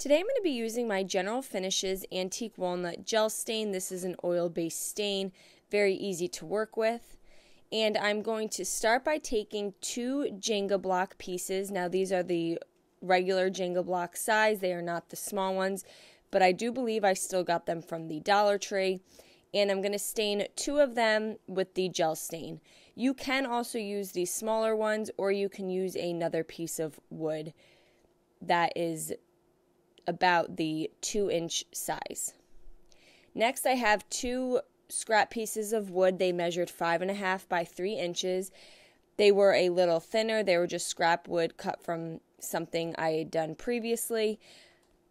Today I'm going to be using my General Finishes Antique Walnut Gel Stain. This is an oil-based stain, very easy to work with. And I'm going to start by taking 2 Jenga block pieces. Now these are the regular Jenga block size, they are not the small ones, but I do believe I still got them from the Dollar Tree. And I'm going to stain 2 of them with the gel stain. You can also use these smaller ones, or you can use another piece of wood that is about the 2-inch size. Next, I have 2 scrap pieces of wood. They measured 5.5 by 3 inches. They were a little thinner. They were just scrap wood cut from something I had done previously.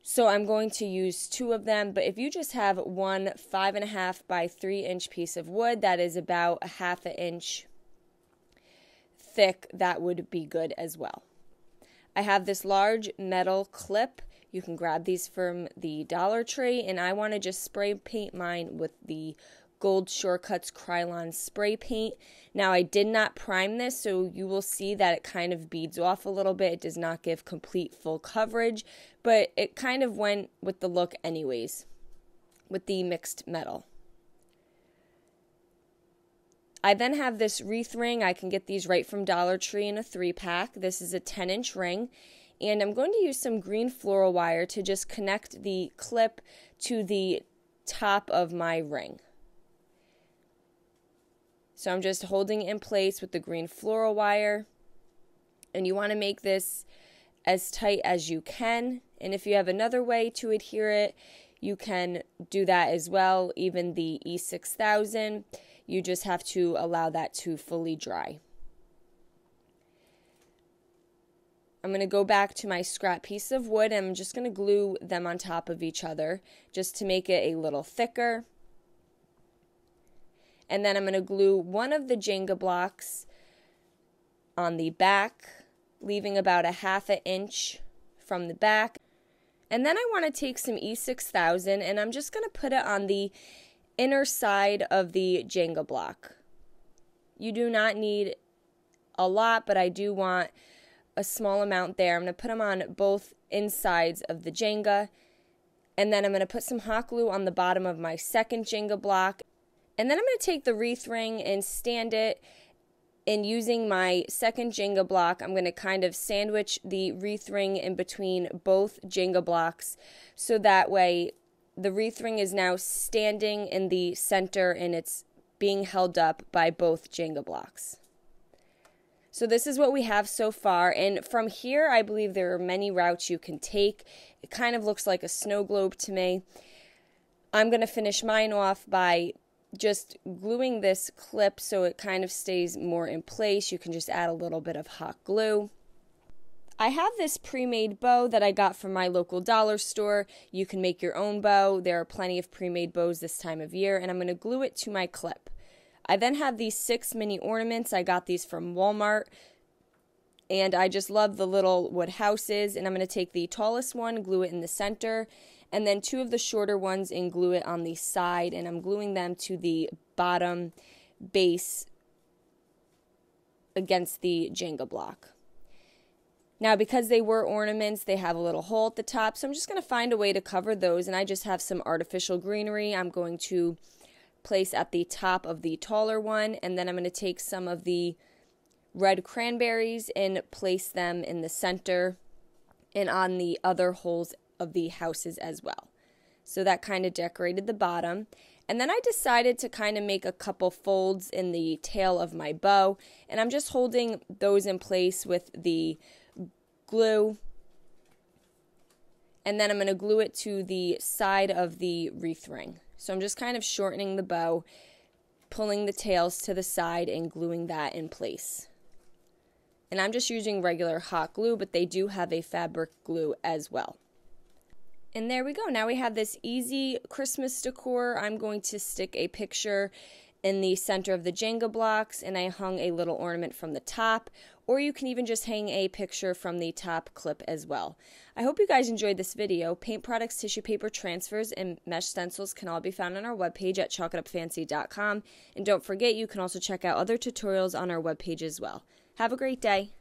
So I'm going to use 2 of them, but if you just have one 5.5 by 3 inch piece of wood that is about a 1/2 inch thick, that would be good as well. I have this large metal clip. You can grab these from the Dollar Tree, and I want to just spray paint mine with the Gold Shortcuts Krylon spray paint. Now, I did not prime this, so you will see that it kind of beads off a little bit. It does not give complete full coverage, but it kind of went with the look anyways, with the mixed metal. I then have this wreath ring. I can get these right from Dollar Tree in a 3-pack. This is a 10-inch ring. And I'm going to use some green floral wire to just connect the clip to the top of my ring. So I'm just holding it in place with the green floral wire. And you want to make this as tight as you can. And if you have another way to adhere it, you can do that as well. Even the E6000, you just have to allow that to fully dry. I'm going to go back to my scrap piece of wood, and I'm just going to glue them on top of each other just to make it a little thicker. And then I'm going to glue one of the Jenga blocks on the back, leaving about a 1/2 inch from the back. And then I want to take some E6000, and I'm just going to put it on the inner side of the Jenga block. You do not need a lot, but I do want a small amount there. I'm going to put them on both insides of the Jenga, and then I'm going to put some hot glue on the bottom of my second Jenga block, and then I'm going to take the wreath ring and stand it, and using my second Jenga block, I'm going to kind of sandwich the wreath ring in between both Jenga blocks, so that way the wreath ring is now standing in the center and it's being held up by both Jenga blocks. So this is what we have so far, and from here I believe there are many routes you can take. It kind of looks like a snow globe to me. I'm going to finish mine off by just gluing this clip so it kind of stays more in place. You can just add a little bit of hot glue. I have this pre-made bow that I got from my local dollar store. You can make your own bow. There are plenty of pre-made bows this time of year, and I'm going to glue it to my clip. I then have these 6 mini ornaments. I got these from Walmart, and I just love the little wood houses. And I'm going to take the tallest one, glue it in the center, and then 2 of the shorter ones and glue it on the side, and I'm gluing them to the bottom base against the Jenga block. Now, because they were ornaments, they have a little hole at the top, so I'm just going to find a way to cover those, and I just have some artificial greenery I'm going to place at the top of the taller one, and then I'm going to take some of the red cranberries and place them in the center and on the other holes of the houses as well. So that kind of decorated the bottom. And then I decided to kind of make a couple folds in the tail of my bow, and I'm just holding those in place with the glue, and then I'm going to glue it to the side of the wreath ring. So I'm just kind of shortening the bow, pulling the tails to the side, and gluing that in place. And I'm just using regular hot glue, but they do have a fabric glue as well. And there we go. Now we have this easy Christmas decor. I'm going to stick a picture in the center of the Jenga blocks, and I hung a little ornament from the top, or you can even just hang a picture from the top clip as well. I hope you guys enjoyed this video. Paint products, tissue paper transfers, and mesh stencils can all be found on our webpage at chalkitupfancy.com, and don't forget you can also check out other tutorials on our webpage as well. Have a great day.